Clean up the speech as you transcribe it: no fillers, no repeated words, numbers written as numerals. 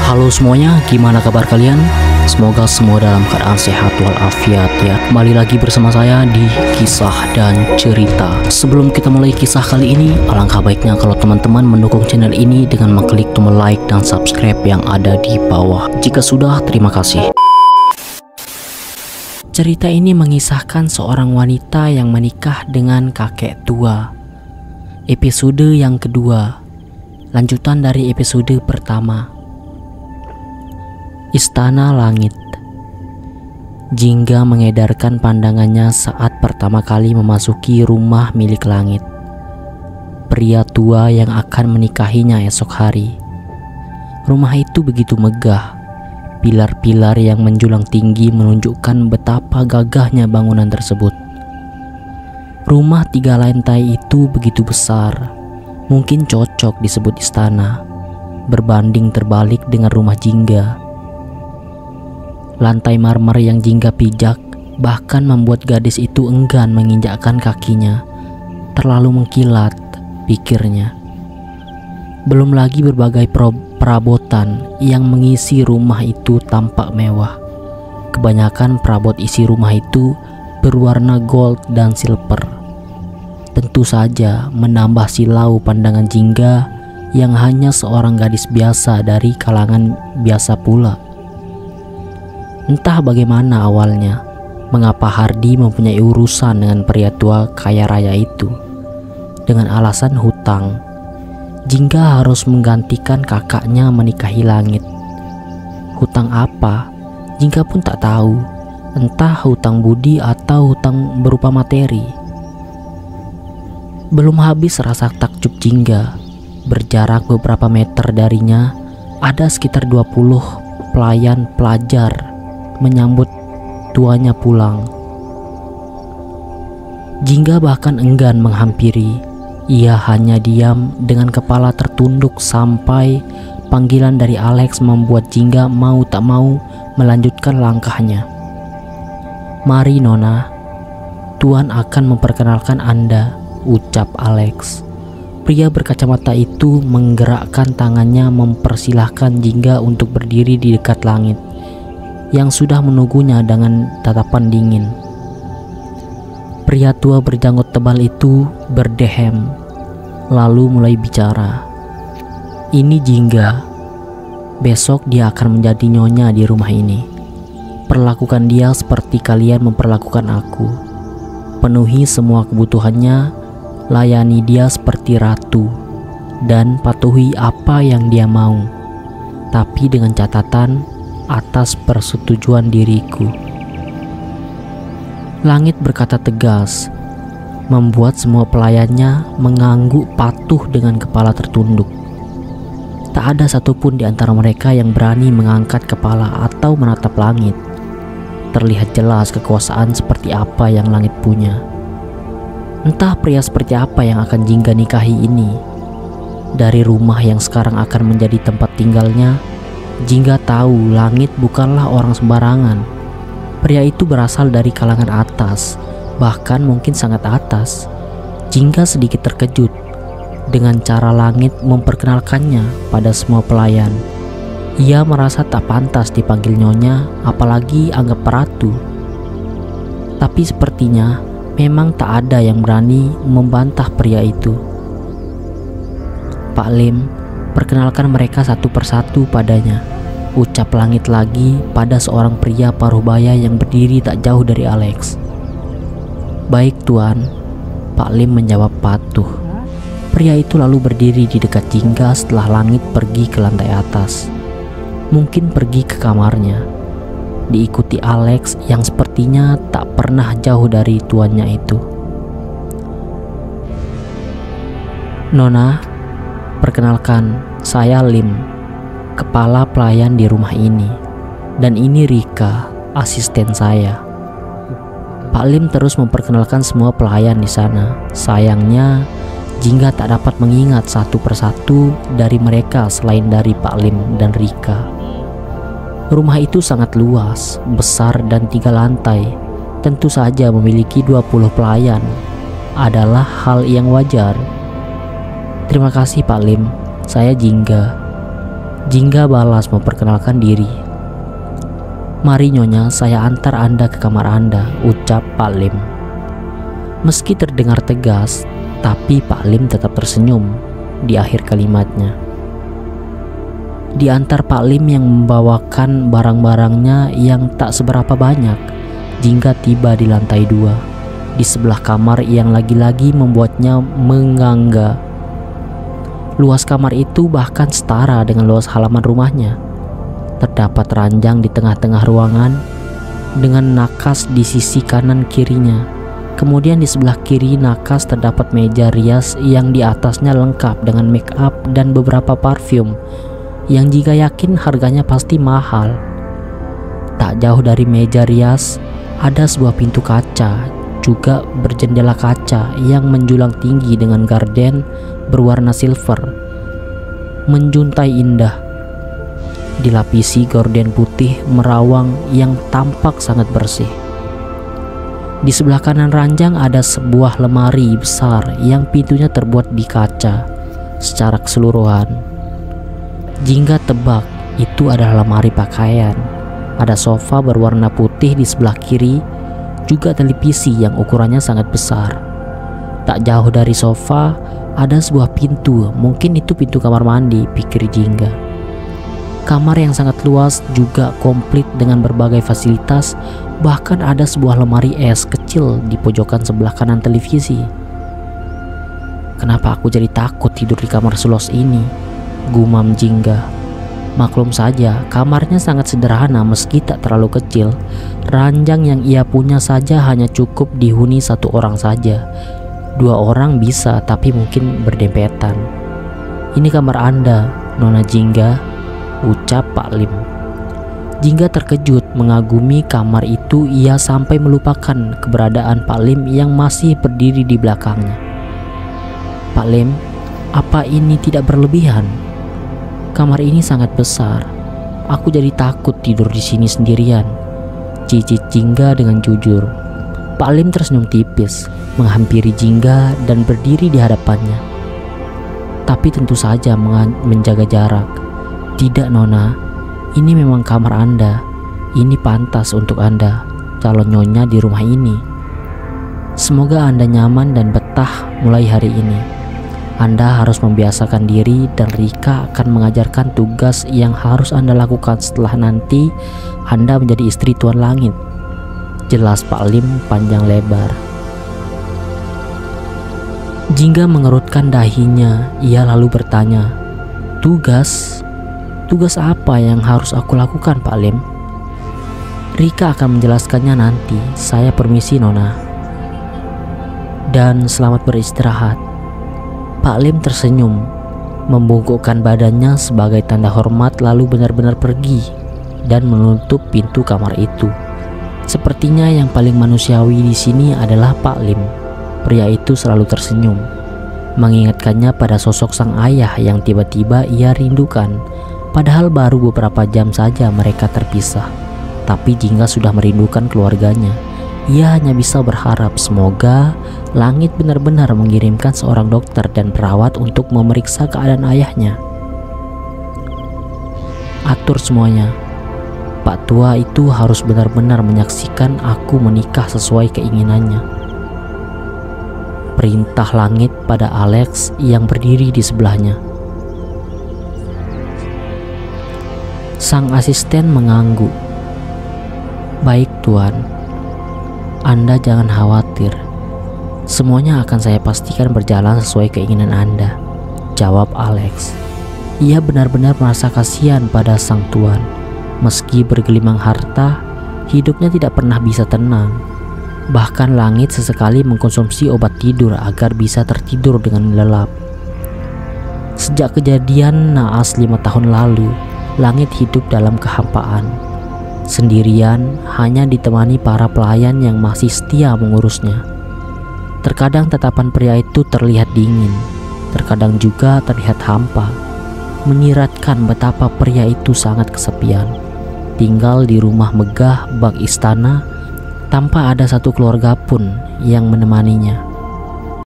Halo semuanya, gimana kabar kalian? Semoga semua dalam keadaan sehat walafiat ya. Kembali lagi bersama saya di Kisah dan Cerita. Sebelum kita mulai kisah kali ini, alangkah baiknya kalau teman-teman mendukung channel ini dengan mengklik tombol like dan subscribe yang ada di bawah. Jika sudah, terima kasih. Cerita ini mengisahkan seorang wanita yang menikah dengan kakek tua. Episode yang kedua, lanjutan dari episode pertama. Istana Langit. Jingga mengedarkan pandangannya saat pertama kali memasuki rumah milik langit. Pria tua yang akan menikahinya esok hari. Rumah itu begitu megah. Pilar-pilar yang menjulang tinggi menunjukkan betapa gagahnya bangunan tersebut. Rumah 3 lantai itu begitu besar, mungkin cocok disebut istana, berbanding terbalik dengan rumah Jingga. Lantai marmer yang Jingga pijak bahkan membuat gadis itu enggan menginjakkan kakinya. Terlalu mengkilat, pikirnya. Belum lagi berbagai perabotan yang mengisi rumah itu tampak mewah. Kebanyakan perabot isi rumah itu berwarna gold dan silver. Tentu saja menambah silau pandangan Jingga yang hanya seorang gadis biasa dari kalangan biasa pula. Entah bagaimana awalnya, mengapa Hardi mempunyai urusan dengan pria tua kaya raya itu. Dengan alasan hutang, Jingga harus menggantikan kakaknya menikahi langit. Hutang apa? Jingga pun tak tahu, entah hutang budi atau hutang berupa materi. Belum habis rasa takjub Jingga, berjarak beberapa meter darinya ada sekitar 20 pelayan pelajar menyambut tuanya pulang. Jingga bahkan enggan menghampiri. Ia hanya diam dengan kepala tertunduk sampai panggilan dari Alex membuat Jingga mau tak mau melanjutkan langkahnya. "Mari Nona, Tuan akan memperkenalkan Anda," ucap Alex. Pria berkacamata itu menggerakkan tangannya mempersilahkan Jingga untuk berdiri di dekat langit yang sudah menunggunya dengan tatapan dingin. Pria tua berjanggut tebal itu berdehem, lalu mulai bicara. "Ini Jingga. Besok dia akan menjadi nyonya di rumah ini. Perlakukan dia seperti kalian memperlakukan aku. Penuhi semua kebutuhannya, layani dia seperti ratu, dan patuhi apa yang dia mau. Tapi dengan catatan, atas persetujuan diriku." Langit berkata tegas, membuat semua pelayannya mengangguk patuh dengan kepala tertunduk. Tak ada satupun di antara mereka yang berani mengangkat kepala atau menatap langit. Terlihat jelas kekuasaan seperti apa yang langit punya. Entah pria seperti apa yang akan Jingga nikahi ini. Dari rumah yang sekarang akan menjadi tempat tinggalnya, Jingga tahu langit bukanlah orang sembarangan. Pria itu berasal dari kalangan atas, bahkan mungkin sangat atas. Jingga sedikit terkejut dengan cara langit memperkenalkannya pada semua pelayan. Ia merasa tak pantas dipanggil nyonya, apalagi anggap ratu. Tapi sepertinya memang tak ada yang berani membantah pria itu. "Pak Lim, perkenalkan mereka satu persatu padanya," ucap langit lagi pada seorang pria paruh baya yang berdiri tak jauh dari Alex. "Baik Tuan," Pak Lim menjawab patuh. Pria itu lalu berdiri di dekat Jingga setelah langit pergi ke lantai atas. Mungkin pergi ke kamarnya, diikuti Alex yang sepertinya tak pernah jauh dari tuannya itu. "Nona, perkenalkan, saya Lim, kepala pelayan di rumah ini. Dan ini Rika, asisten saya." Pak Lim terus memperkenalkan semua pelayan di sana. Sayangnya, Jingga tak dapat mengingat satu persatu dari mereka selain dari Pak Lim dan Rika. Rumah itu sangat luas, besar dan 3 lantai. Tentu saja memiliki 20 pelayan adalah hal yang wajar. "Terima kasih Pak Lim, saya Jingga." Jingga balas memperkenalkan diri. "Mari Nyonya, saya antar Anda ke kamar Anda," ucap Pak Lim. Meski terdengar tegas, tapi Pak Lim tetap tersenyum di akhir kalimatnya. Diantar Pak Lim yang membawakan barang-barangnya yang tak seberapa banyak, Jingga tiba di lantai 2, di sebelah kamar yang lagi-lagi membuatnya mengangga. Luas kamar itu bahkan setara dengan luas halaman rumahnya. Terdapat ranjang di tengah-tengah ruangan dengan nakas di sisi kanan kirinya. Kemudian di sebelah kiri nakas terdapat meja rias yang di atasnya lengkap dengan make up dan beberapa parfum yang jika yakin harganya pasti mahal. Tak jauh dari meja rias ada sebuah pintu kaca, juga berjendela kaca yang menjulang tinggi dengan gorden berwarna silver, menjuntai indah. Dilapisi gorden putih merawang yang tampak sangat bersih. Di sebelah kanan ranjang ada sebuah lemari besar yang pintunya terbuat di kaca secara keseluruhan. Jingga tebak itu adalah lemari pakaian. Ada sofa berwarna putih di sebelah kiri, juga televisi yang ukurannya sangat besar. Tak jauh dari sofa ada sebuah pintu, mungkin itu pintu kamar mandi, pikir Jingga. Kamar yang sangat luas juga komplit dengan berbagai fasilitas, bahkan ada sebuah lemari es kecil di pojokan sebelah kanan televisi. "Kenapa aku jadi takut tidur di kamar seluas ini?" gumam Jingga. Maklum saja, kamarnya sangat sederhana meski tak terlalu kecil. Ranjang yang ia punya saja hanya cukup dihuni satu orang saja. 2 orang bisa, tapi mungkin berdempetan. "Ini kamar Anda, Nona Jingga," ucap Pak Lim. Jingga terkejut mengagumi kamar itu, ia sampai melupakan keberadaan Pak Lim yang masih berdiri di belakangnya. "Pak Lim, apa ini tidak berlebihan? Kamar ini sangat besar. Aku jadi takut tidur di sini sendirian," cicit Jingga dengan jujur. Pak Lim tersenyum tipis, menghampiri Jingga dan berdiri di hadapannya. Tapi tentu saja menjaga jarak. "Tidak Nona, ini memang kamar Anda. Ini pantas untuk Anda, calon nyonya di rumah ini. Semoga Anda nyaman dan betah mulai hari ini. Anda harus membiasakan diri dan Rika akan mengajarkan tugas yang harus Anda lakukan setelah nanti Anda menjadi istri Tuan Langit," jelas Pak Lim panjang lebar. Jingga mengerutkan dahinya, ia lalu bertanya, "Tugas? Tugas apa yang harus aku lakukan, Pak Lim?" "Rika akan menjelaskannya nanti. Saya permisi Nona." "Dan selamat beristirahat." Pak Lim tersenyum, membungkukkan badannya sebagai tanda hormat lalu benar-benar pergi dan menutup pintu kamar itu. Sepertinya yang paling manusiawi di sini adalah Pak Lim. Pria itu selalu tersenyum, mengingatkannya pada sosok sang ayah yang tiba-tiba ia rindukan. Padahal baru beberapa jam saja mereka terpisah, tapi Jingga sudah merindukan keluarganya. Ia hanya bisa berharap semoga langit benar-benar mengirimkan seorang dokter dan perawat untuk memeriksa keadaan ayahnya. "Atur semuanya. Pak tua itu harus benar-benar menyaksikan aku menikah sesuai keinginannya," perintah langit pada Alex yang berdiri di sebelahnya. Sang asisten mengangguk. "Baik Tuan, Anda jangan khawatir. Semuanya akan saya pastikan berjalan sesuai keinginan Anda," jawab Alex. Ia benar-benar merasa kasihan pada sang tuan. Meski bergelimang harta, hidupnya tidak pernah bisa tenang. Bahkan langit sesekali mengkonsumsi obat tidur agar bisa tertidur dengan lelap. Sejak kejadian naas 5 tahun lalu, langit hidup dalam kehampaan. Sendirian, hanya ditemani para pelayan yang masih setia mengurusnya. Terkadang tatapan pria itu terlihat dingin, terkadang juga terlihat hampa, menyiratkan betapa pria itu sangat kesepian. Tinggal di rumah megah bak istana, tanpa ada satu keluarga pun yang menemaninya.